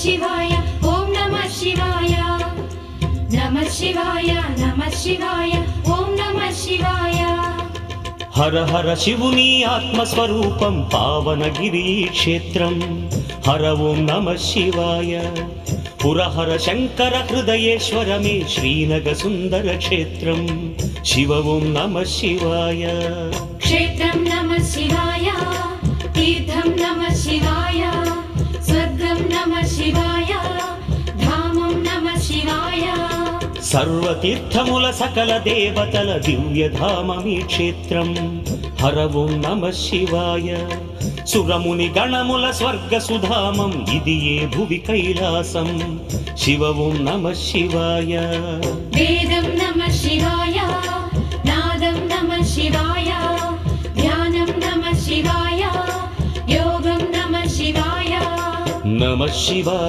शिवाय ओम नमः शिवाय नमः शिवाय नमः शिवाय ओम नमः शिवाय हर हर शिवुनी आत्मस्वरूपं पावनगिरी क्षेत्रं हर ओं नमः शिवाय पुरहर शंकर हृदयेश्वर मे श्रीनग सुंदर क्षेत्रं शिव ओं नमः शिवाय क्षेत्रं नमः शिवाय तीर्थं नमः शिवाय स्वर्गं नमः शिवाय धामं नमः शिवाय सर्वतीर्थमुल सकल देवतल दिव्यधाममी क्षेत्रं हर ओं नमः शिवाय सुरमुनि गणमुल स्वर्ग सुधामं इदिये भुवि कैलासं शिव ओं नमः शिवाय वेदं नमः शिवाय नादं नमः शिवाय ध्यानं नमः शिवाय योगं नमः शिवाय नमः शिवाय।